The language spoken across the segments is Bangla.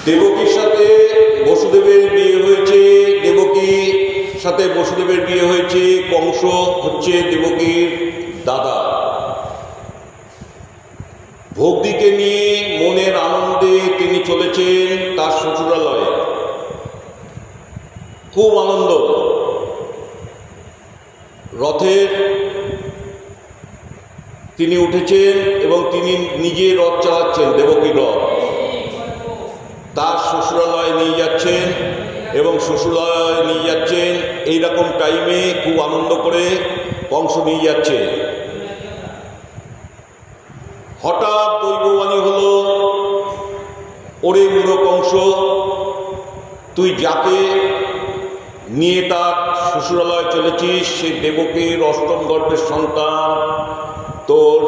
দেবকীর সাথে বসুদেবের বিয়ে হয়েছে, দেবকীর সাথে বসুদেবের বিয়ে হয়েছে। কংস হচ্ছে দেবকীর দাদা। ভক্তিকে নিয়ে মনের আনন্দে তিনি চলেছেন তার শ্বশুরালয়ে। খুব আনন্দ। রথের তিনি উঠেছেন এবং তিনি নিজে রথ চালাচ্ছেন, দেবকী রথ তার শ্বশুরালয়ে নিয়ে যাচ্ছেন এবং শ্বশুরালয়ে নিয়ে যাচ্ছেন। এইরকম টাইমে খুব আনন্দ করে কংস নিয়ে যাচ্ছে। হঠাৎ দৈববাণী হলো, ওরে মূঢ় কংস, তুই যাকে নিয়ে তার শ্বশুরালয়ে চলেছিস সে দেবকীর অষ্টম গর্ভের সন্তান, তোর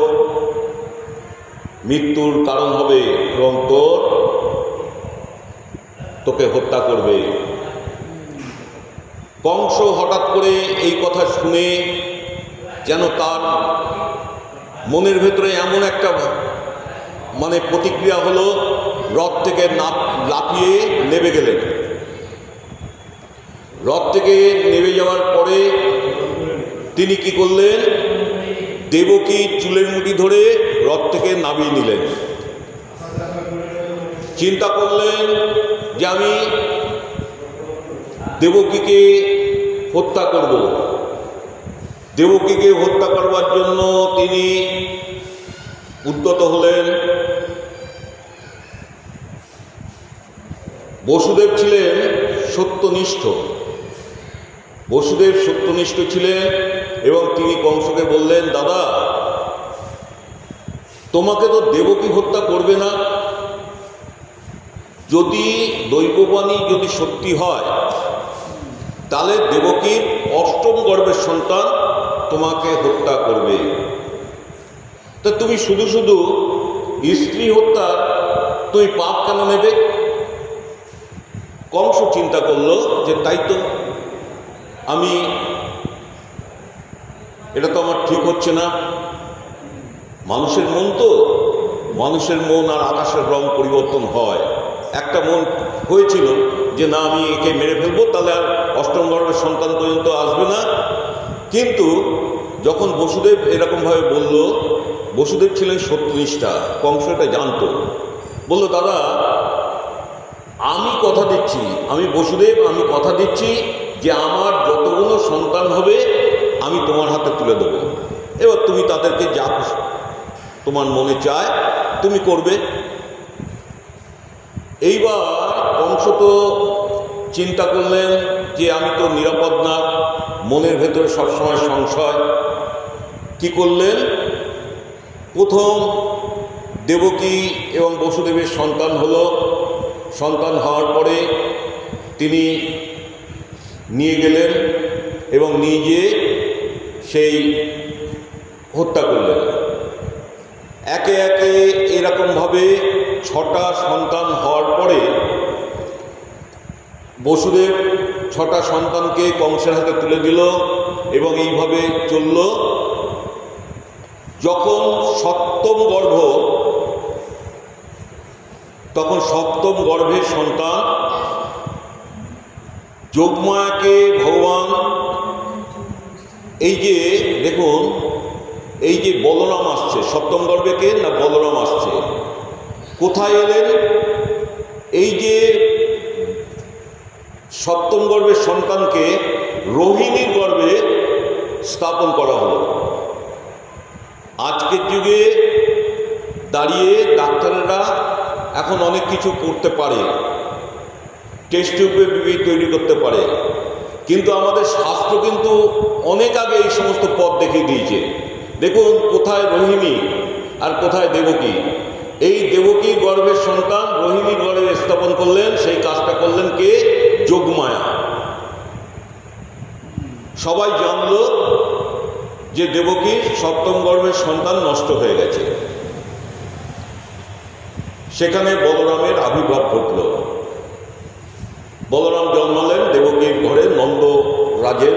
মৃত্যুর কারণ হবে এবং তোকে হত্যা করবে। কংস হঠাৎ করে এই কথা শুনে যেন তার মনের ভেতরে এমন একটা প্রতিক্রিয়া হলো, রথ থেকে লাফিয়ে নেমে গেলেন। রথ থেকে নেমে যাওয়ার পরে তিনি কি করলেন, দেবকী চুলের মুঠি ধরে রথ থেকে নামিয়ে নিলেন। চিন্তা করলেন যে আমি দেবকীকে হত্যা করব। দেবকীকে হত্যা করবার জন্য তিনি উদ্যত হলেন। বসুদেব ছিলেন সত্যনিষ্ঠ, বসুদেব সত্যনিষ্ঠ ছিলেন এবং তিনি কংসকে বললেন, দাদা তোমাকে তো দেবকী হত্যা করবে না, যদি দৈববাণী যদি সত্যি হয় তাহলে দেবকীর অষ্টম গর্ভের সন্তান তোমাকে হত্যা করবে। তা তুমি শুধু শুধু স্ত্রী হত্যা তুমি পাপ কেন নেবে? কংস চিন্তা করলো যে তাই তো, এটা তো আমার ঠিক হচ্ছে না। মানুষের মন তো, মানুষের মন আর আকাশের রং পরিবর্তন হয়। একটা মন হয়েছিল যে না আমি একে মেরে ফেলবো, তাহলে আর অষ্টম গর্ভের সন্তান পর্যন্ত আসবে না। কিন্তু যখন বসুদেব এরকমভাবে বলল, বসুদেব ছিলেন সত্যনিষ্ঠা, কংস এটা জানত। বলল, দাদা আমি কথা দিচ্ছি, আমি বসুদেব আমি কথা দিচ্ছি যে আমার যতগুলো সন্তান হবে আমি তোমার হাতে তুলে দেবো। এবার তুমি তাদেরকে যা তোমার মনে চায় তুমি করবে। এইবার কংস তো চিন্তা করলেন যে আমি তো নিরাপদ না, মনের ভেতরে সবসময় সংশয়। কি করলেন, প্রথম দেবকী এবং বসুদেবের সন্তান হলো। সন্তান হওয়ার পরে তিনি নিয়ে গেলেন এবং নিয়ে গিয়ে সেই হত্যা করলেন। একে একে এরকমভাবে 6টা সন্তান হওয়ার পরে বসুদেব 6টা সন্তানকে কংসের হাতে তুলে দিল এবং এইভাবে চলল। যখন সপ্তম গর্ভ, তখন সপ্তম গর্ভের সন্তান যোগমায়াকে ভগবান, এই যে দেখুন এই যে বলরাম আসছে, সপ্তম গর্ভে কে না বলরাম আসছে, কোথায় এলেন? এই যে সপ্তম গর্ভের সন্তানকে রোহিণীর গর্ভে স্থাপন করা হলো। আজকের যুগে দাঁড়িয়ে ডাক্তারেরা এখন অনেক কিছু করতে পারে, টেস্ট টিউবে বেবি তৈরি করতে পারে, কিন্তু আমাদের শাস্ত্র কিন্তু অনেক আগে এই সমস্ত পথ দেখিয়ে দিয়েছে। দেখুন কোথায় রোহিণী আর কোথায় দেবকী। এই দেবকী গর্ভের সন্তান রোহিণীর গর্ভে স্থাপন করলেন, সেই কাজটা করলেন কে? যোগমায়া। সবাই জানল যে দেবকীর সপ্তম গর্ভের সন্তান নষ্ট হয়ে গেছে। সেখানে বলরামের আবির্ভাব ঘটল। বলরাম জন্মালেন দেবকীর ঘরে, নন্দ রাজের।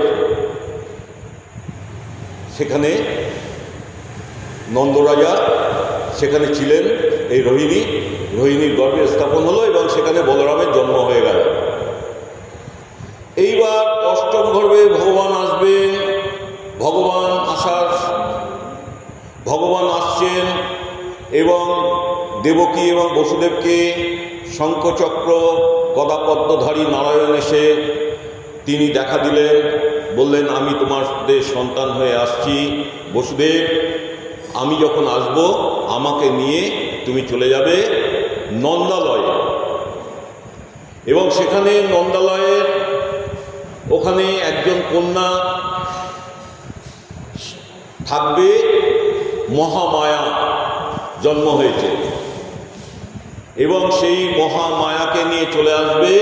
সেখানে নন্দ রাজা সেখানে ছিলেন এই রোহিণীর গর্ভে স্থাপন হলো এবং সেখানে বলরামের জন্ম হয়ে গেল। এইবার অষ্টম গর্ভে ভগবান আসবে। ভগবান আসছেন এবং দেবকী এবং বসুদেবকে শঙ্খচক্র গদাপদ্মধারী নারায়ণ এসে তিনি দেখা দিলেন, বললেন আমি তোমাদের সন্তান হয়ে আসছি বসুদেব, আমি যখন আসব আমাকে নিয়ে তুমি চলে যাবে নন্দালয়ে। এবং সেখানে নন্দালয়ের ওখানে একজন কন্যা থাকবে, মহামায়া জন্ম হয়েছে এবং সেই মহামায়াকে নিয়ে চলে আসবে,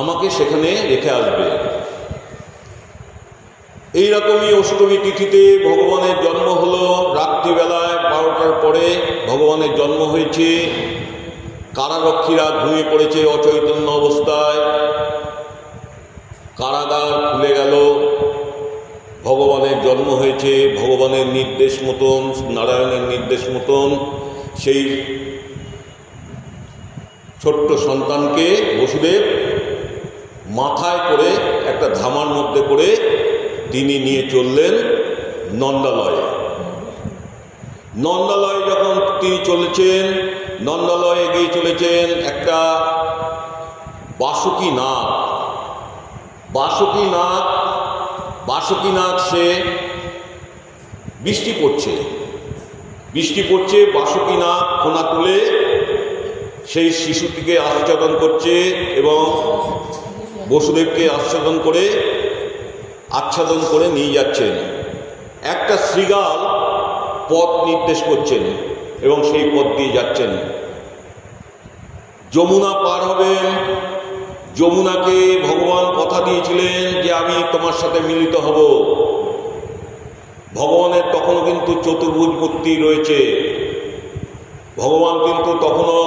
আমাকে সেখানে রেখে আসবে। এইরকমই অষ্টমী তিথিতে ভগবানের জন্ম হলো। রাত্রিবেলায় 12টার পরে ভগবানের জন্ম হয়েছে। কারারক্ষীরা ঘুমিয়ে পড়েছে অচৈতন্য অবস্থায়। কারাগার খুলে গেল। ভগবানের জন্ম হয়েছে। ভগবানের নির্দেশ মতন, নারায়ণের নির্দেশ মতন সেই ছোট্ট সন্তানকে বসুদেব মাথায় করে একটা ধামার মধ্যে করে তিনি নিয়ে চললেন নন্দালয়ে। নন্দালয়ে যখন তিনি চলেছেন, নন্দালয়ে গিয়ে চলেছেন একটা বাসুকীনাথ সে বৃষ্টি পড়ছে, বাসুকীনাথ কোনা তুলে সেই শিশুটিকে আচ্ছাদন করছে এবং বসুদেবকে আচ্ছাদন করে নিয়ে যাচ্ছেন। একটা শৃগাল পথ নির্দেশ করছেন এবং সেই পথ দিয়ে যাচ্ছেন। যমুনা পার হবেন। যমুনাকে ভগবান কথা দিয়েছিলেন যে আমি তোমার সাথে মিলিত হব। ভগবানের তখনও কিন্তু চতুর্ভুজ মূর্তি রয়েছে। ভগবান কিন্তু তখনও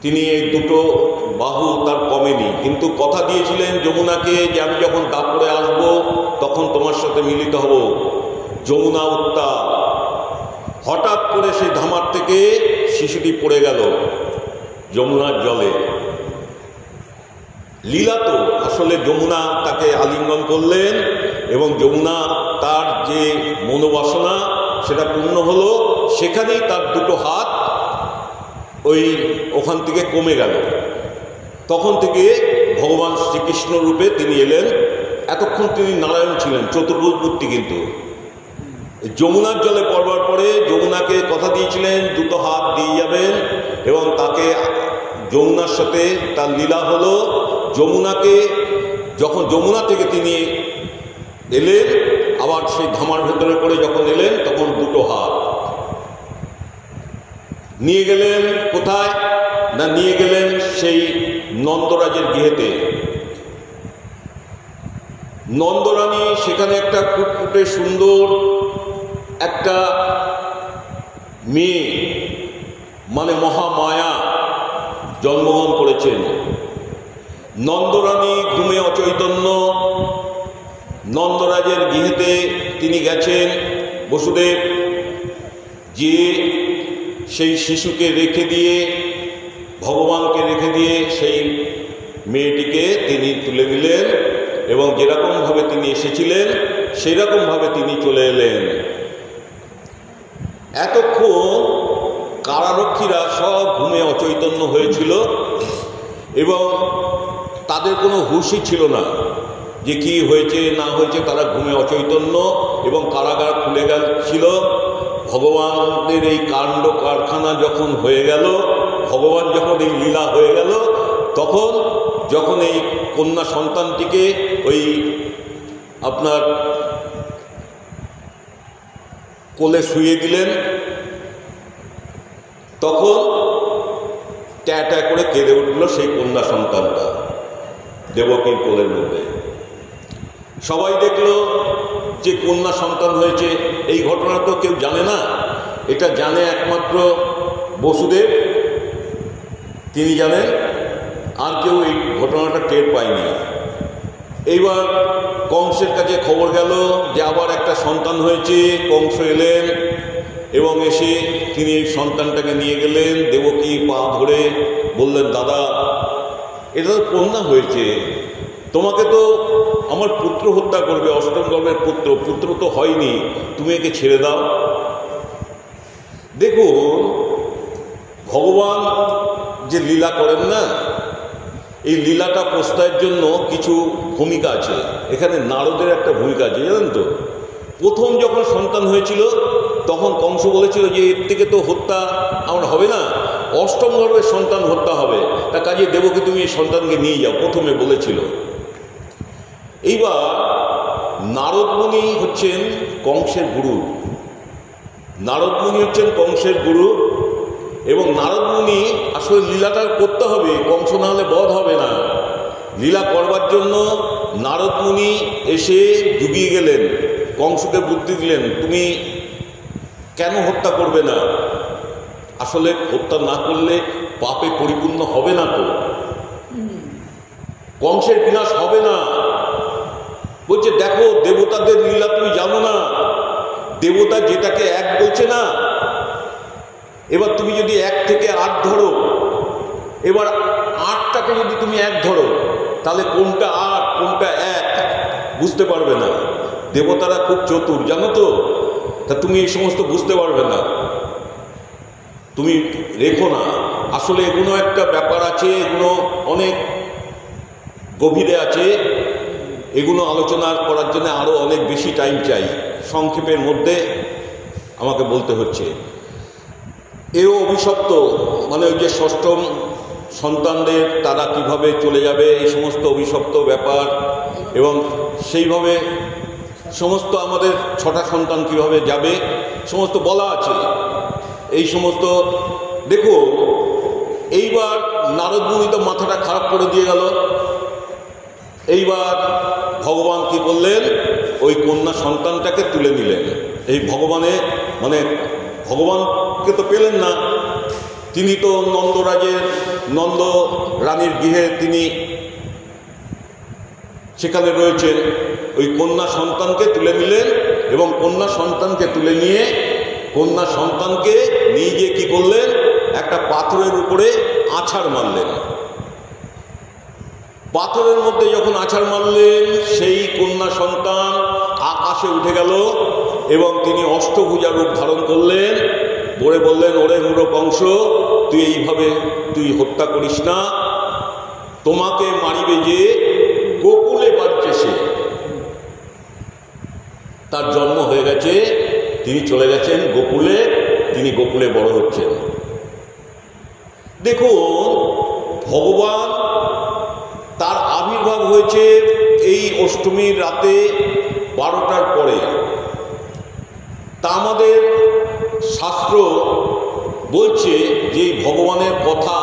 তিনি এই দুটো বাহু তার কমেনি, কিন্তু কথা দিয়েছিলেন যমুনাকে যে আমি যখন দাপড়ে আসব তখন তোমার সাথে মিলিত হব। যমুনা উত্তাল। হঠাৎ করে সেই ধামার থেকে শিশুটি পড়ে গেল যমুনার জলে। লীলা তো আসলে যমুনা তাকে আলিঙ্গন করলেন এবং যমুনা তার যে মনোবাসনা সেটা পূর্ণ হলো। সেখানেই তার দুটো হাত ওখান থেকে কমে গেল। তখন থেকে ভগবান শ্রীকৃষ্ণ রূপে তিনি এলেন। এতক্ষণ তিনি নারায়ণ ছিলেন, চতুর্ভুজ মূর্তি। কিন্তু যমুনার জলে পড়বার পরে যমুনাকে কথা দিয়েছিলেন দুটো হাত দিয়ে যাবেন এবং তাকে যমুনার সাথে তার লীলা হলো। যমুনাকে যখন যমুনা থেকে তিনি এলেন, আবার সেই ধামার ভেতরে করে যখন এলেন তখন দুটো হাত নিয়ে গেলেন। কোথায় না, নিয়ে গেলেন সেই নন্দরাজের গৃহেতে। নন্দরানী সেখানে একটা ফুটফুটে সুন্দর একটা মেয়ে, মানে মহামায়া জন্মগ্রহণ করেছেন। নন্দরানী ঘুমে অচৈতন্য। নন্দরাজের গৃহেতে তিনি গেছেন। বসুদেব যে সেই শিশুকে রেখে দিয়ে, ভগবানকে রেখে দিয়ে সেই মেয়েটিকে তিনি তুলে নিলেন এবং যেরকমভাবে তিনি এসেছিলেন সেই রকমভাবে তিনি চলে এলেন। এতক্ষণ কারারক্ষীরা সব ঘুমে অচৈতন্য হয়েছিল এবং তাদের কোনো হুঁশই ছিল না যে কি হয়েছে না হয়েছে। তারা ঘুমে অচৈতন্য এবং কারাগার খুলে ছিল। ভগবানের এই কাণ্ড কারখানা যখন হয়ে গেল, ভগবান যখন এই লীলা হয়ে গেল, তখন যখন এই কন্যা সন্তানটিকে আপনার কোলে শুইয়ে দিলেন, তখন ট্যা ট্যা করে কেঁদে উঠল সেই কন্যা সন্তানটা দেবকীর কোলের মধ্যে। সবাই দেখল যে কন্যা সন্তান হয়েছে। এই ঘটনা তো কেউ জানে না, এটা জানে একমাত্র বসুদেব, তিনি জানেন। আর কেউ এই ঘটনাটা টের পায়নি। এইবার কংসের কাছে খবর গেল যে আবার একটা সন্তান হয়েছে। কংস এলেন এবং এসে তিনি সন্তানটাকে নিয়ে গেলেন। দেবকী পা ধরে বললেন, দাদা, এটা তো কন্যা হয়েছে, তোমাকে তো আমার পুত্র হত্যা করবে, অষ্টম গর্ভের পুত্র তো হয়নি, তুমি একে ছেড়ে দাও। দেখুন, ভগবান যে লীলা করেন না, এই লীলাটা প্রস্তাবের জন্য কিছু ভূমিকা আছে। এখানে নারদের একটা ভূমিকা আছে, জানেন তো। প্রথম যখন সন্তান হয়েছিল তখন কংস বলেছিল যে এর থেকে তো হত্যা আমার হবে না, অষ্টম গর্ভের সন্তান হত্যা হবে, তা কাজে দেবকী তুমি এই সন্তানকে নিয়ে যাও, প্রথমে বলেছিল। এইবার নারদ মুনি হচ্ছেন কংসের গুরু। নারদ মুনি হচ্ছেন কংসের গুরু এবং নারদ মুনি আসলে লীলাটা করতে হবে, কংস না হলে বধ হবে না। লীলা করবার জন্য নারদ মুনি এসে ডুবিয়ে গেলেন, কংসকে বুদ্ধি দিলেন, তুমি কেন হত্যা করবে না? আসলে হত্যা না করলে পাপে পরিপূর্ণ হবে না, তো কংসের বিনাশ হবে না। বলছে, দেখো, দেবতাদের লীলা তুমি জানো না, দেবতা যেটাকে এক বলছে না, এবার তুমি যদি 1 থেকে 8 ধরো, এবার 8টাকে যদি তুমি 1 ধরো, তাহলে কোনটা 8 কোনটা 1 বুঝতে পারবে না। দেবতারা খুব চতুর, জানো তো, তা তুমি এই সমস্ত বুঝতে পারবে না, তুমি রেখো না। আসলে এগুলো একটা ব্যাপার আছে, এগুলো অনেক গভীরে আছে, এগুলো আলোচনা করার জন্য আরো অনেক বেশি টাইম চাই। সংক্ষেপের মধ্যে আমাকে বলতে হচ্ছে, এও অভিশপ্ত, মানে ওই যে ষষ্ঠম সন্তানদের তারা কিভাবে চলে যাবে, এই সমস্ত অভিশপ্ত ব্যাপার, এবং সেইভাবে সমস্ত আমাদের 6টা সন্তান কিভাবে যাবে সমস্ত বলা আছে। এই সমস্ত দেখো, এইবার নারদ মুনি তো মাথাটা খারাপ করে দিয়ে গেল। এইবার ভগবান কি করলেন, ওই কন্যা সন্তানটাকে তুলে নিলেন। এই মানে ভগবানকে তো পেলেন না, তিনি তো নন্দ রানীর গৃহে তিনি সেখানে রয়েছেন। ওই কন্যা সন্তানকে তুলে নিলেন এবং কন্যা সন্তানকে তুলে নিয়ে কন্যা সন্তানকে নিয়ে গিয়ে কি করলেন, একটা পাথরের উপরে আছাড় মারলেন। পাথরের মধ্যে যখন আছাড় মারলেন, সেই কন্যা সন্তান আকাশে উঠে গেল এবং তিনি অষ্টভুজা রূপ ধারণ করলেন। বললেন, ওরে মূঢ় কংস, তুই এইভাবে তুই হত্যা করিস না, তোমাকে মারিবে যে গোকুলে বাড়ছে সে। তার জন্ম হয়ে গেছে, তিনি চলে গেছেন গোকুলে, তিনি গোকুলে বড় হচ্ছেন। দেখুন, ভগবান তার আবির্ভাব হয়েছে এই অষ্টমীর রাতে 12টার পরে। তা আমাদের শাস্ত্র বলছে যে ভগবানের কথা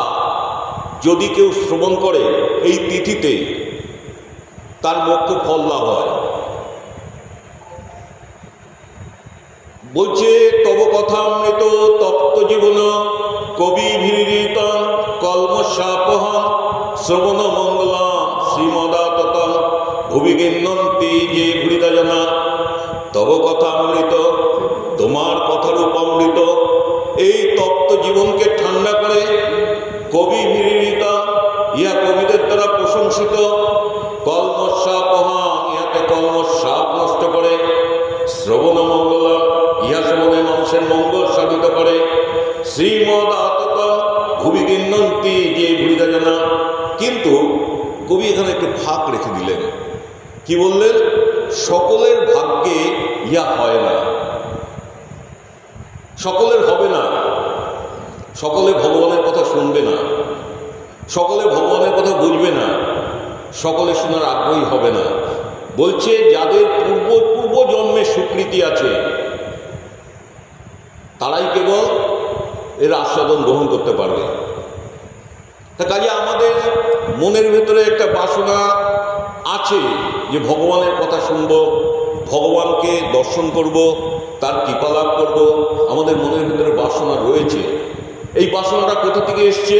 যদি কেউ শ্রবণ করে এই তিথিতে, তার মোক্ষ ফল লাভ হয়। বলছে, তব কথামৃত তপ্ত জীবন কবি ভিড়িত কলমশাপহ শ্রবণ মঙ্গলম শ্রীমদাতত ভুবি গিন্নন্তি যে ভৃতা জনা। তব কথামৃত, তোমার কথারূপ অমৃত, এই তপ্ত জীবনকে ঠান্ডা করে কবি ভিড়িত, ইহা কবিদের দ্বারা প্রশংসিত, কলমশাপহ, ইহাতে কলমশাপ নষ্ট করে, শ্রবণ মঙ্গল, ইহা শ্রবণে মানুষের মঙ্গল সাধিত করে, শ্রীমদ আতত ভুবি গিন্নন্তি যে ভৃতা জনা। কিন্তু কবি এখানে একটু ফাঁক রেখে দিলেন। কি বললেন, সকলের ভাগ্যে ইহা হয় না, সকলের হবে না, সকলে ভগবানের কথা শুনবে না, সকলে ভগবানের কথা বুঝবে না, সকলে শোনার আগ্রহী হবে না। বলছে, যাদের পূর্ব জন্মে স্বীকৃতি আছে তারাই কেবল এর আস্বাদন গ্রহণ করতে পারবে। তা কাজে আমাদের মনের ভেতরে একটা বাসনা আছে যে ভগবানের কথা শুনবো, ভগবানকে দর্শন করব, তার কৃপা লাভ করব। আমাদের মনের ভেতরে বাসনা রয়েছে। এই বাসনাটা কোথা থেকে এসছে?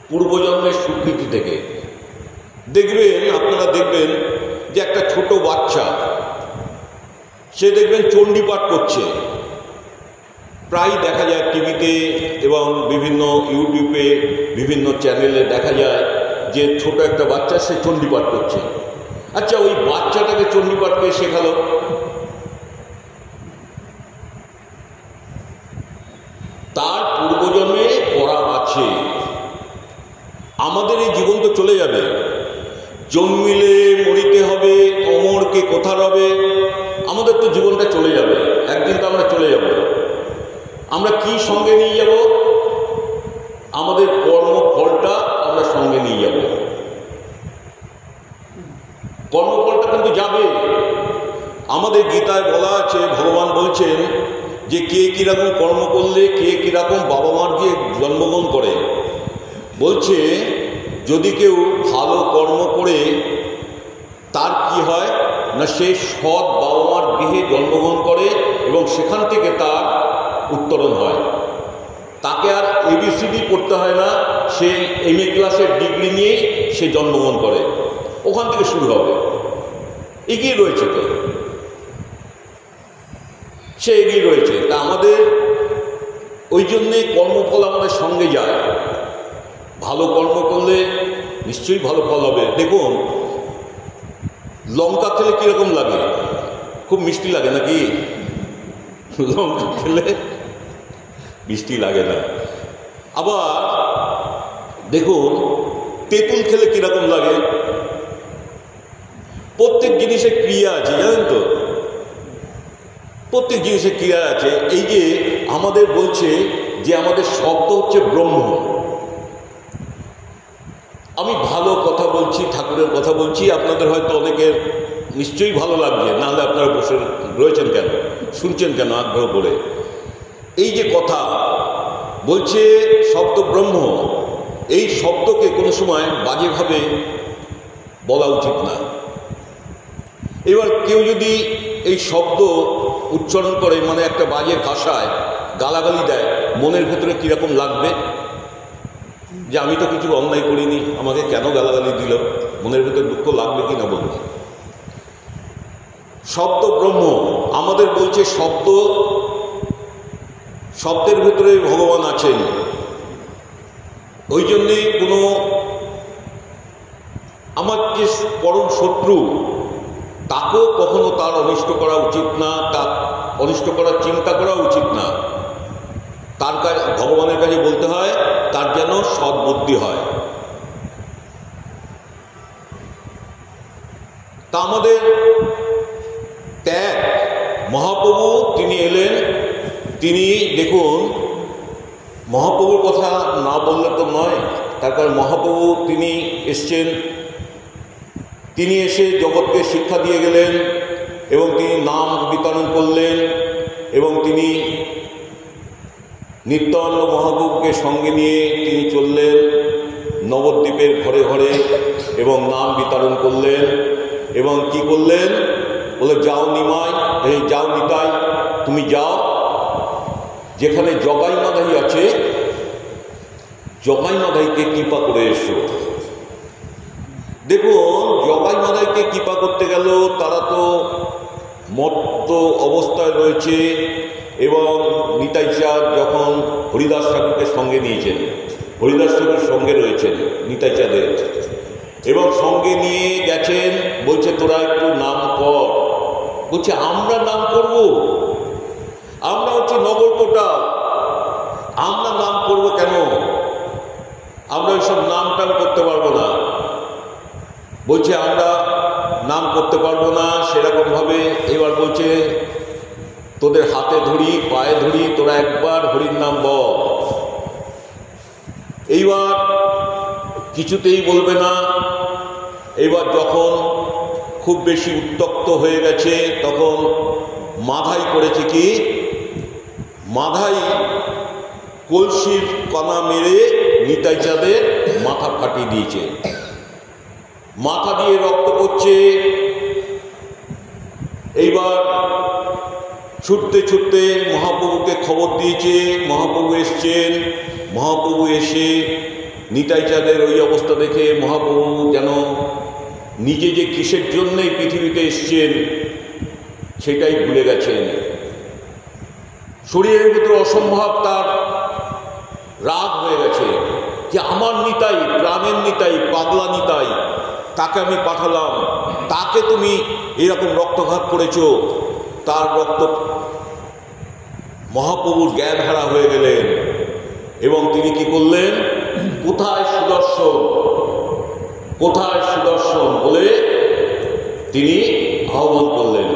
পূর্বজন্মের স্বীকৃতি থেকে। দেখবেন, আপনারা দেখবেন যে একটা ছোট বাচ্চা, সে দেখবেন চণ্ডীপাঠ করছে। প্রায় দেখা যায় টিভিতে এবং বিভিন্ন ইউটিউবে, বিভিন্ন চ্যানেলে দেখা যায় যে ছোট একটা বাচ্চা সে চণ্ডীপাঠ করছে। আচ্ছা, ওই বাচ্চাটাকে চণ্ডীপাঠ কে শেখালো? তার পূর্বজন্মে পড়া আছে। আমাদের এই জীবন তো চলে যাবে, জন্মিলে মরিতে হবে, অমরকে কোথা রবে। আমাদের তো জীবনটা চলে যাবে, একদিন তো আমরা চলে যাব। আমরা কি সঙ্গে নিয়ে যাব? আমাদের কর্মফলটা আমরা সঙ্গে নিয়ে যাব। কর্মফলটা কিন্তু যাবে। আমাদের গীতায় বলা আছে, ভগবান বলছেন যে কে কিরকম কর্ম করলে কে কিরকম বাবা মার দিয়ে জন্মগ্রহণ করে। বলছে যদি কেউ ভালো কর্ম করে তার কি হয় না, সে সৎ বাবা মার গৃহে জন্মগ্রহণ করে এবং সেখান থেকে তার উত্তরণ হয়। তাকে আর এবিসিডি পড়তে হয় না, সে এমএ ক্লাসের ডিগ্রি নিয়ে সে জন্মগ্রহণ করে, ওখান থেকে শুরু হবে। এগিয়ে রয়েছে তো, সে এগিয়ে রয়েছে। তা আমাদের ওই জন্যে কর্মফল আমাদের সঙ্গে যায়। ভালো কর্ম করলে নিশ্চয়ই ভালো ফল হবে। দেখুন, লঙ্কা খেলে কীরকম লাগে? খুব মিষ্টি লাগে নাকি? লঙ্কা খেলে মিষ্টি লাগে না। আবার দেখুন, তেঁতুল খেলে কীরকম লাগে? প্রত্যেক জিনিসের ক্রিয়া আছে, জানেন তো, প্রত্যেক জিনিসের ক্রিয়া আছে। এই যে আমাদের বলছে যে আমাদের শব্দ হচ্ছে ব্রহ্ম। আমি ভালো কথা বলছি, ঠাকুরের কথা বলছি, আপনাদের হয়তো অনেকের নিশ্চয়ই ভালো লাগছে, নাহলে আপনারা বসে রয়েছেন কেন, শুনছেন কেন আগ্রহ করে? এই যে কথা বলছে শব্দ ব্রহ্ম, এই শব্দকে কোনো সময় বাজেভাবে বলা উচিত না। এবার কেউ যদি এই শব্দ উচ্চারণ করে, মানে একটা বাজে ভাষায় গালাগালি দেয়, মনের ভেতরে কীরকম লাগবে? যে আমি তো কিছু অন্যায় করিনি, আমাকে কেন গালাগালি দিল? মনের ভেতরে দুঃখ লাগবে কি না বলবে? শব্দ ব্রহ্ম আমাদের বলছে, শব্দের ভেতরে ভগবান আছেন। ওই জন্যে কোনো আমার যে পরম শত্রু, তাকেও কখনো তার অনিষ্ট করা উচিত না, তার অনিষ্ট করার চিন্তা করা উচিত না। তার কাছে, ভগবানের কাছে বলতে হয় তার যেন সদ্বুদ্ধি হয়। তা আমাদের ত্যাগ, মহাপ্রভু তিনি এলেন, তিনি দেখুন, মহাপ্রভুর কথা না বললে তো নয়। তার কারণ মহাপ্রভু তিনি এসছেন, তিনি এসে জগৎকে শিক্ষা দিয়ে গেলেন এবং তিনি নাম বিতরণ করলেন এবং তিনি নিত্যানন্দ মহাপ্রভুকে সঙ্গে নিয়ে তিনি চললেন নবদ্বীপের ঘরে ঘরে এবং নাম বিতরণ করলেন। এবং কি করলেন? বলে, যাও নিমাই, যাও নিতাই, তুমি যাও, যেখানে জগাই মাধাই আছে, জগাই মাধাইকে কৃপা করে এসো। দেখুন, জগাই মাধাইকে কৃপা করতে গেল, তারা তো মত্ত অবস্থায় রয়েছে এবং নিতাই চাঁদ যখন হরিদাস ঠাকুরকে সঙ্গে নিয়েছেন, হরিদাস ঠাকুরের সঙ্গে রয়েছেন নিতাই চাঁদের, এবং সঙ্গে নিয়ে গেছেন, বলছে তোরা একটু নাম কর। বলছে আমরা নাম করব? আমরা হচ্ছে নগরকোটা, আমরা নাম করব কেন? আমরা ওইসব নাম টাম করতে পারবো না। বলছে আমরা নাম করতে পারবো না সেরকমভাবে। এবার বলছে তোদের হাতে ধরি, পায়ে ধরি, তোরা একবার হরির নাম বল। এইবার কিছুতেই বলবে না। এইবার যখন খুব বেশি উত্তপ্ত হয়ে গেছে, তখন মাধাই করেছে কি, মাধাই কলসির কণা মেরে নিতাই চাঁদের মাথা ফাটিয়ে দিয়েছে। মাথা দিয়ে রক্ত পড়ছে। এইবার ছুটতে ছুটতে মহাপ্রভুকে খবর দিয়েছে, মহাপ্রভু এসছেন। মহাপ্রভু এসে নিতাই চাঁদের ওই অবস্থা দেখে মহাপ্রভু যেন নিজে যে কিসের জন্যই পৃথিবীতে এসছেন সেটাই ভুলে গেছেন। শরীরের ভিতরে অসম্ভব তার রাগ হয়ে গেছে যে আমার নিতাই, গ্রামের নিতাই, পাগলা নিতাই, তাকে আমি পাঠালাম, তাকে তুমি এরকম রক্তঘাত করেছ। তার রক্ত মহাপ্রভুর জ্ঞান হারা হয়ে গেলেন এবং তিনি কি করলেন, কোথায় সুদর্শন, কোথায় সুদর্শন বলে তিনি আহ্বান করলেন।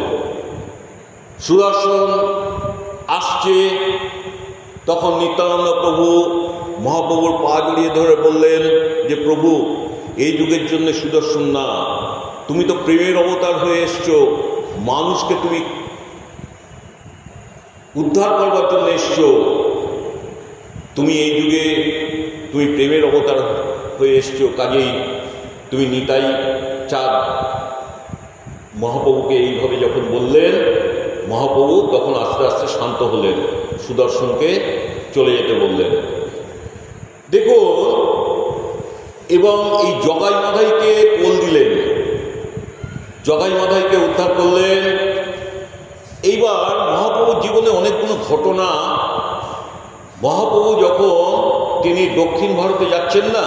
সুদর্শন আসছে, তখন নিত্যানন্দ প্রভু মহাপ্রভুর পা জড়িয়ে ধরে বললেন যে প্রভু, এই যুগের জন্য সুদর্শন না, তুমি তো প্রেমের অবতার হয়ে এসছো, মানুষকে তুমি উদ্ধার করবার জন্য এসছো, তুমি এই যুগে তুমি প্রেমের অবতার হয়ে এসছো, কাজেই তুমি নিতাই চাঁদ। মহাপ্রভুকে এইভাবে যখন বললেন, মহাপ্রভু তখন আস্তে আস্তে শান্ত হলেন, সুদর্শনকে চলে যেতে বললেন। দেখো, এবং এই জগাই মাধাইকে কোল দিলেন, জগাই মাধাইকে উদ্ধার করলেন। এইবার মহাপ্রভুর জীবনে অনেকগুলো ঘটনা, মহাপ্রভু যখন তিনি দক্ষিণ ভারতে যাচ্ছেন না,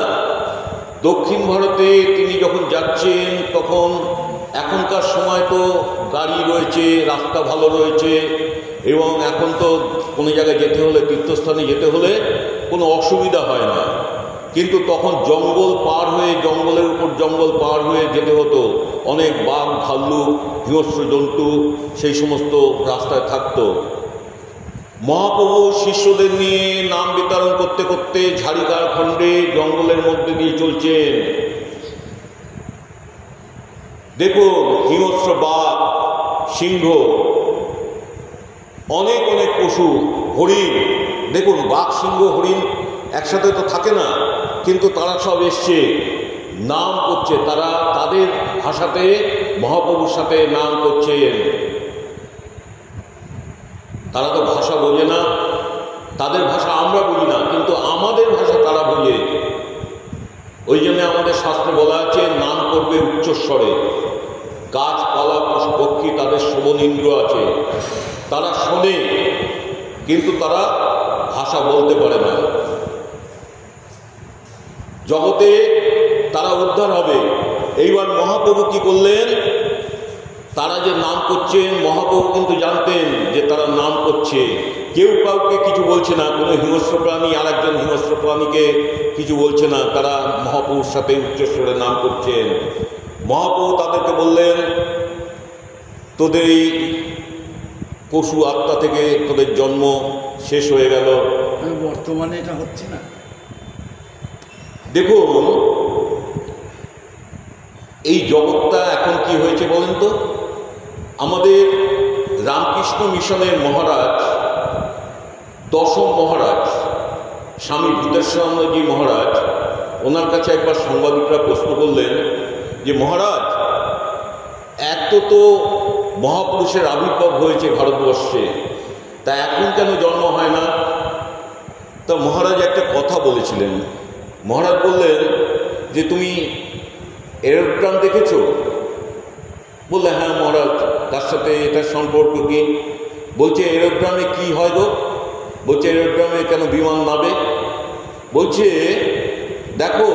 দক্ষিণ ভারতে তিনি যখন যাচ্ছেন তখন এখনকার সময় তো গাড়ি রয়েছে, রাস্তা ভালো রয়েছে এবং এখন তো কোনো জায়গায় যেতে হলে, তীর্থস্থানে যেতে হলে কোনো অসুবিধা হয় না। কিন্তু তখন জঙ্গল পার হয়ে, জঙ্গলের উপর জঙ্গল পার হয়ে যেতে হতো। অনেক বাঘ, ভাল্লুক, হিংস্র জন্তু সেই সমস্ত রাস্তায় থাকতো। মহাপ্রভু শিষ্যদের নিয়ে নাম বিতরণ করতে করতে ঝাড়িকার খণ্ডে জঙ্গলের মধ্যে দিয়ে চলছেন। দেখুন, হিংস্র বাঘ, সিংহ, অনেক অনেক পশু, হরিণ। দেখুন, বাঘ, সিংহ, হরিণ একসাথে তো থাকে না, কিন্তু তারা সব এসছে, নাম করছে, তারা তাদের ভাষাতে মহাপ্রভুর সাথে নাম করছেন। তারা তো ভাষা বোঝে না, তাদের ভাষা আমরা বুঝি না, কিন্তু আমাদের ভাষা তারা বোঝে। ওই জন্য আমাদের শাস্ত্রে বলা আছে, নাম করবে উচ্চস্বরে। গাছপালা, পশু পক্ষী, তাদের শ্রবণ ইন্দ্র আছে, তারা শোনে, কিন্তু তারা ভাষা বলতে পারে না। জগতে তারা উদ্ধার হবে। এইবার মহাপ্রভু কি করলেন, তারা যে নাম করছেন, মহাপ্রভু কিন্তু জানতেন যে তারা নাম করছে, কেউ কাউকে কিছু বলছে না, কোনো হিংস্র প্রাণী আর একজন হিংস্র প্রাণীকে কিছু বলছে না, তারা মহাপ্রভুর সাথে উচ্চস্বরে নাম করছেন। মহাপ্রভু তাদেরকে বললেন, তোদের এই পশু আত্মা থেকে তোদের জন্ম শেষ হয়ে গেল, বর্তমানে এটা হচ্ছে না। দেখুন, এই জগৎটা এখন কি হয়েছে বলেন তো। আমাদের রামকৃষ্ণ মিশনের মহারাজ, দশম মহারাজ স্বামী ভূতেশ্বরানন্দজি মহারাজ, ওনার কাছে একবার সাংবাদিকরা প্রশ্ন করলেন যে মহারাজ, এত তো মহাপুরুষের আবির্ভাব হয়েছে ভারতবর্ষে, তা এখন কেন জন্ম হয় না? তা মহারাজ একটা কথা বলেছিলেন। মহারাজ বললেন যে তুমি এরোপ্লেন দেখেছো? বললে হ্যাঁ মহারাজ, তার সাথে এটার সম্পর্ক কি? বলছে এরোপ্লেনে কি হয় গো? বলছে এরোপ্লেনে কেন বিমান নামে? বলছে দেখো,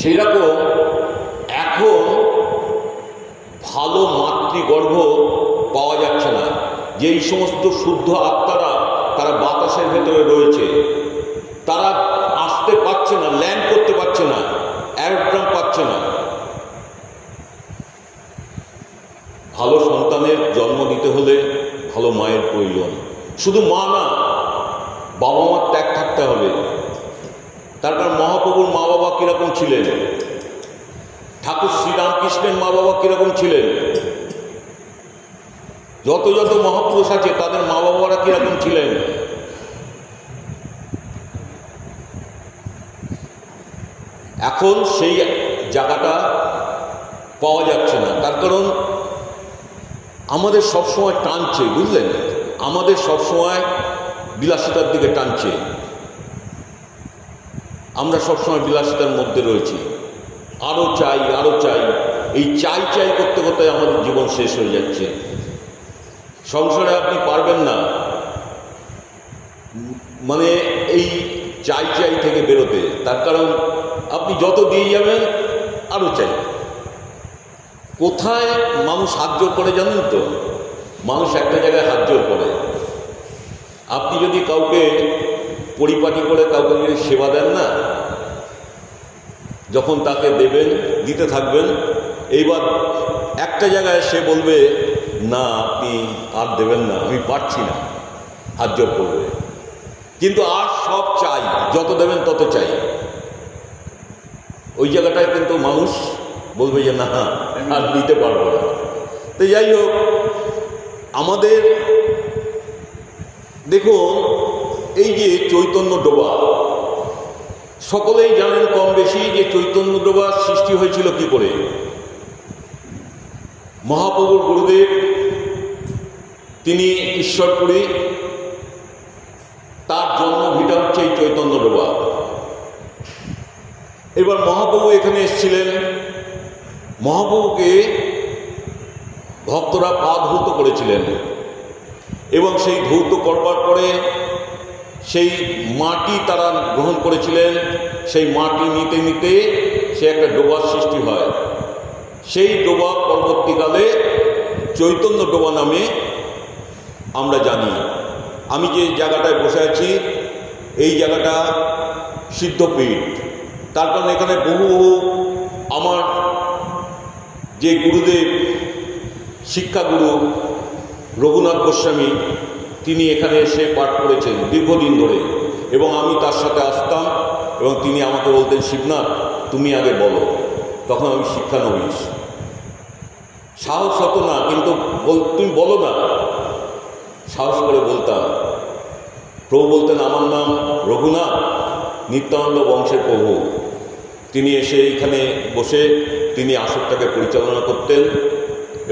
সেরকম এখন ভালো মাতৃগর্ভ পাওয়া যাচ্ছে না। যেই সমস্ত শুদ্ধ আত্মারা তারা বাতাসের ভেতরে রয়েছে, তারা আসতে পারছে না, ল্যান্ড করতে পারছে না, এরোপ্লেন পাচ্ছে না। ভালো সন্তানের জন্ম দিতে হলে ভালো মায়ের প্রয়োজন। শুধু মা না, বাবা মার ত্যাগ থাকতে হবে। তারপর মহাপ্রভুর মা বাবা কিরকম ছিলেন, ঠাকুর শ্রীরামকৃষ্ণের মা বাবা কিরকম ছিলেন, যত যত মহাপুরুষ আছে তাদের মা বাবারা কিরকম ছিলেন। এখন সেই জায়গাটা পাওয়া যাচ্ছে না। তার কারণ আমাদের সবসময় টানছে, বুঝলেন, আমাদের সবসময় বিলাসিতার দিকে টানছে। আমরা সবসময় বিলাসিতার মধ্যে রয়েছি, আরও চাই আরও চাই, এই চাই চাই করতে করতে আমাদের জীবন শেষ হয়ে যাচ্ছে। সংসারে আপনি পারবেন না মানে এই চাই চাই থেকে বেরোতে, তার কারণ আপনি যত দিয়ে যাবেন আরও চাই। কোথায় মানুষ হাত জোর করে জানেন তো? মানুষ একটা জায়গায় হাত জোর করে। আপনি যদি কাউকে পরিপাটি করে কাউকে যদি সেবা দেন না, যখন তাকে দেবেন দিতে থাকবেন, এইবার একটা জায়গায় সে বলবে না আপনি আর দেবেন না, আমি পারছি না, হাত জোর করবে। কিন্তু আর সব চাই, যত দেবেন তত চাই। ওই জায়গাটায় কিন্তু মানুষ বলবে যে না আর দিতে পারবো না। তো যাই হোক, আমাদের দেখুন এই যে চৈতন্য ডোবা, সকলেই জানেন কম বেশি যে চৈতন্য ডোবার সৃষ্টি হয়েছিল কি করে। মহাপ্রভুর গুরুদেব তিনি ঈশ্বরপুরী, তার জন্মভিটা হচ্ছে এই চৈতন্য ডোবা। এবার মহাপ্রভু এখানে এসেছিলেন, মহাপ্রভুকে ভক্তরা পা ধৌত করেছিলেন এবং সেই ধৌত করবার পরে সেই মাটি তারা গ্রহণ করেছিলেন। সেই মাটি নিতে নিতে সে একটা ডোবার সৃষ্টি হয়। সেই ডোবা পরবর্তীকালে চৈতন্য ডোবা নামে আমরা জানি। আমি যে জায়গাটায় বসে আছি এই জায়গাটা সিদ্ধপীঠ, তার কারণ এখানে বহু আমার যে গুরুদেব শিক্ষাগুরু রঘুনাথ গোস্বামী তিনি এখানে এসে পাঠ করেছেন দীর্ঘদিন ধরে, এবং আমি তার সাথে আসতাম এবং তিনি আমাকে বলতেন শিবনাথ তুমি আগে বলো। তখন আমি শিক্ষানবিশ, সাহস হতো না, কিন্তু তুমি বলো না, সাহস করে বলতাম। প্রভু বলতেন আমার নাম রঘুনাথ, নিত্যানন্দ বংশের প্রভু। তিনি এসে এইখানে বসে তিনি আসরটাকে পরিচালনা করতেন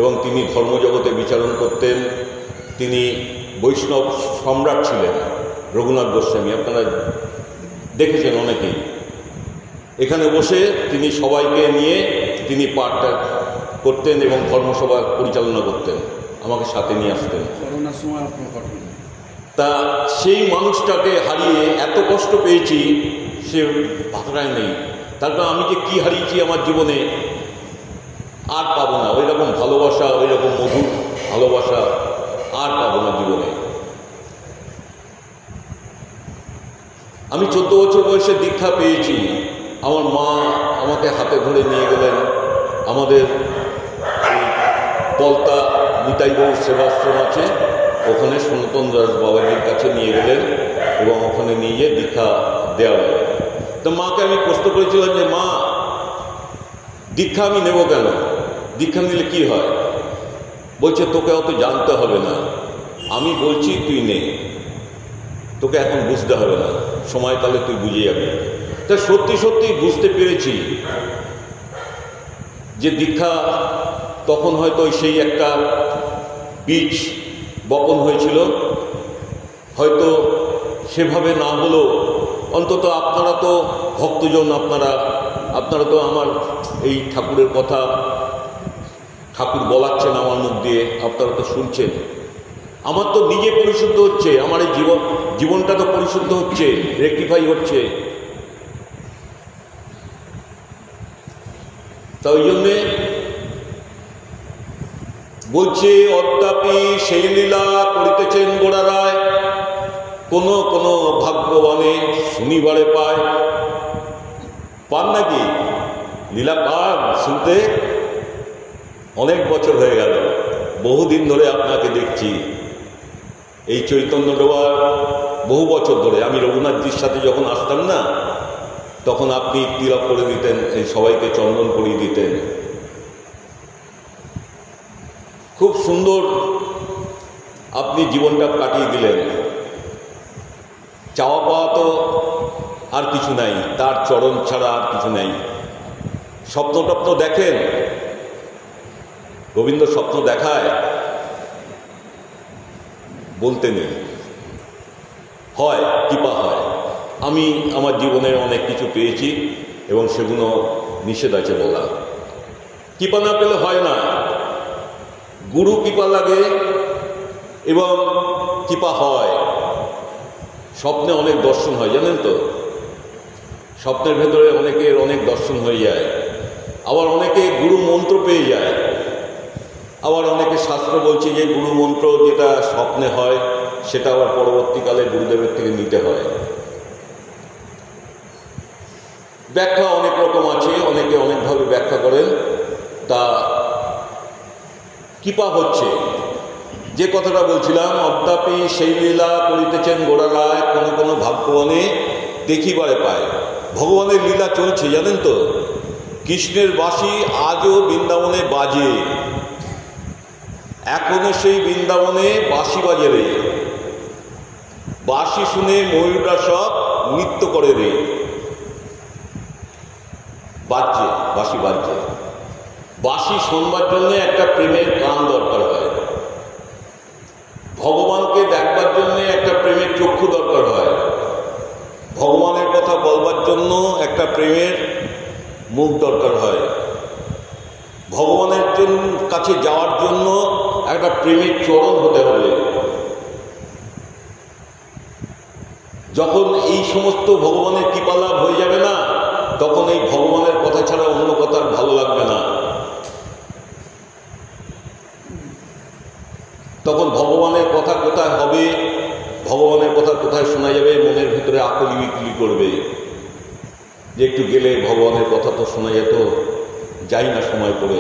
এবং তিনি ধর্মজগতে বিচরণ করতেন। তিনি বৈষ্ণব সম্রাট ছিলেন রঘুনাথ গোস্বামী, আপনারা দেখেছেন অনেকেই। এখানে বসে তিনি সবাইকে নিয়ে তিনি পাঠটা করতেন এবং ধর্মসভা পরিচালনা করতেন, আমাকে সাথে নিয়ে আসতেন। করোনার সময় তা সেই মানুষটাকে হারিয়ে এত কষ্ট পেয়েছি সে ভাষায় নেই। তারপর আমি যে কি হারিয়েছি আমার জীবনে আর পাবো না, ওই রকম ভালোবাসা, ওই রকম মধুর ভালোবাসা আর পাবো না জীবনে। আমি 14 বছর বয়সে দীক্ষা পেয়েছি। আমার মা আমাকে হাতে ধরে নিয়ে গেলেন আমাদের পলতা নিতাই গৌর সেবাশ্রম আছে, ওখানে সনাতন দাস বাবাজির কাছে নিয়ে গেলেন এবং ওখানে নিয়ে গিয়ে দীক্ষা দেওয়া হয়। তো মাকে আমি প্রশ্ন করেছিলাম যে মা দীক্ষা আমি নেব কেন, দীক্ষা নিলে কি হয়? বলছে তোকে অত জানতে হবে না, আমি বলছি তুই নে, তোকে এখন বুঝতে হবে না, সময়কালে তুই বুঝে যাবি। তা সত্যি সত্যি বুঝতে পেরেছি যে দীক্ষা তখন হয়তো সেই একটা বীজ বপন হয়েছিল, হয়তো সেভাবে না হলেও অন্তত আপনারা তো ভক্তজন, আপনারা তো আমার এই ঠাকুরের কথা ঠাকুর বলাচ্ছেন আমার মুখ দিয়ে, আপনারা তো শুনছেন। আমার তো নিজে পরিশুদ্ধ হচ্ছে, আমার এই জীবনটা তো পরিশুদ্ধ হচ্ছে, রেকটিফাই হচ্ছে। তা ওই জন্যে বলছে অদ্যাপি সেই লীলা করিতেছেন গোড়া রায়, কোন কোন ভাগ্যবানে শনিবারে পায়। পান নাকি লীলা? পান শুনতে অনেক বছর হয়ে গেল, বহুদিন ধরে আপনাকে দেখছি এই চৈতন্য ডোবার, বহু বছর ধরে। আমি রঘুনাথজির সাথে যখন আসতাম না, তখন আপনি তিলক করে দিতেন, এই সবাইকে চন্দন করিয়ে দিতেন। খুব সুন্দর আপনি জীবনটা কাটিয়ে দিলেন। চাওয়া পাওয়া তো আর কিছু নাই, তার চরণ ছাড়া আর কিছু নাই। স্বপ্ন টপ্ন দেখেন, গোবিন্দ স্বপ্ন দেখায়? বলতে নেই, হয় কৃপা হয়। আমি আমার জীবনে অনেক কিছু পেয়েছি এবং সেগুলো নিষেধ আছে বলা। কৃপা না পেলে হয় না, গুরু কৃপা লাগে এবং কৃপা হয়। স্বপ্নে অনেক দর্শন হয়, জানেন তো? স্বপ্নের ভেতরে অনেকের অনেক দর্শন হয়ে যায়, আবার অনেকে গুরু মন্ত্র পেয়ে যায়, আবার অনেকে শাস্ত্র বলছে যে গুরু মন্ত্র যেটা স্বপ্নে হয় সেটা আবার পরবর্তীকালে গুরুদেবের থেকে নিতে হয়। ব্যাখ্যা অনেক রকম আছে, অনেকে অনেকভাবে ব্যাখ্যা করেন। তা কৃপা হচ্ছে যে কথাটা বলছিলাম, অদ্যাপি সেই লীলা করিতেছেন গোড়ারায়, কোনো কোনো ভাগ্যবানে দেখিবারে পায়। ভগবানের লীলা চলছে, জানেন তো? কৃষ্ণের বাঁশি আজও বৃন্দাবনে বাজে, এখনো সেই বৃন্দাবনে বাঁশি বাজে রে, বাঁশি শুনে ময়ূররা সব নৃত্য করে রে। বাজছে, বাঁশি বাজছে। বাঁশি শোনবার জন্য একটা প্রেমের কান দরকার হয়, ভগবানকে দেখবার জন্য একটা প্রেমের চক্ষু দরকার হয়, ভগবানের কথা বলবার জন্য একটা প্রেমের মুখ দরকার হয়, ভগবানের কাছে যাওয়ার জন্য একটা প্রেমের চরণ হতে হবে। যখন এই সমস্ত ভগবানের কৃপা লাভ হয়ে যাবে না, তখন এই ভগবানের কথা ছাড়া অন্য কথা আর ভালো লাগবে না। তখন ভগবানের কথা কোথায় হবে, ভগবানের কথা কোথায় শোনা যাবে, মনের ভিতরে আকুলি বিকুলি করবে যে একটু গেলে ভগবানের কথা তো শোনা যেত, যাই না সময় করে।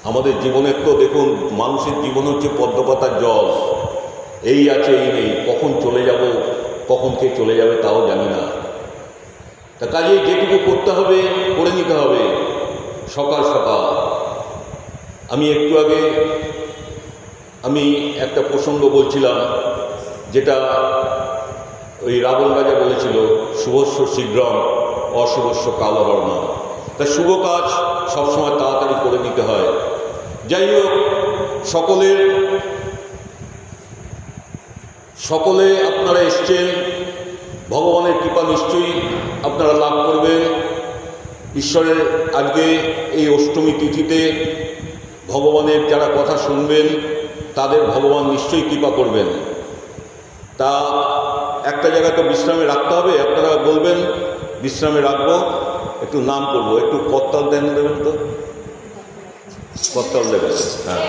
আমাদের জীবনের তো দেখুন, মানুষের জীবন হচ্ছে পদ্মপাতার জল, এই আছে এই নেই, কখন চলে যাব, কখন কে চলে যাবে তাও জানি না। তা কাজেই যেটুকু করতে হবে করে নিতে হবে সকাল সকাল। আমি একটু আগে একটা প্রসঙ্গ বলছিলাম, যেটা ওই রাবণ রাজা বলেছিল, শুভস্য শীঘ্রম অশুভস্য কালহরণম। তা শুভ কাজ সবসময় তাড়াতাড়ি করে নিতে হয়। যাই হোক, সকলে আপনারা এসছেন, ভগবানের কৃপা নিশ্চয়ই আপনারা লাভ করবেন। ঈশ্বরের আজকে এই অষ্টমী তিথিতে ভগবানের যারা কথা শুনবেন তাদের ভগবান নিশ্চয়ই কৃপা করবেন। তা একটা জায়গায় তো বিশ্রামে রাখতে হবে, আপনারা বলবেন বিশ্রামে রাখবো, একটু নাম করবো, একটু করতাল দেবেন তো, করতাল দেবেন। হ্যাঁ।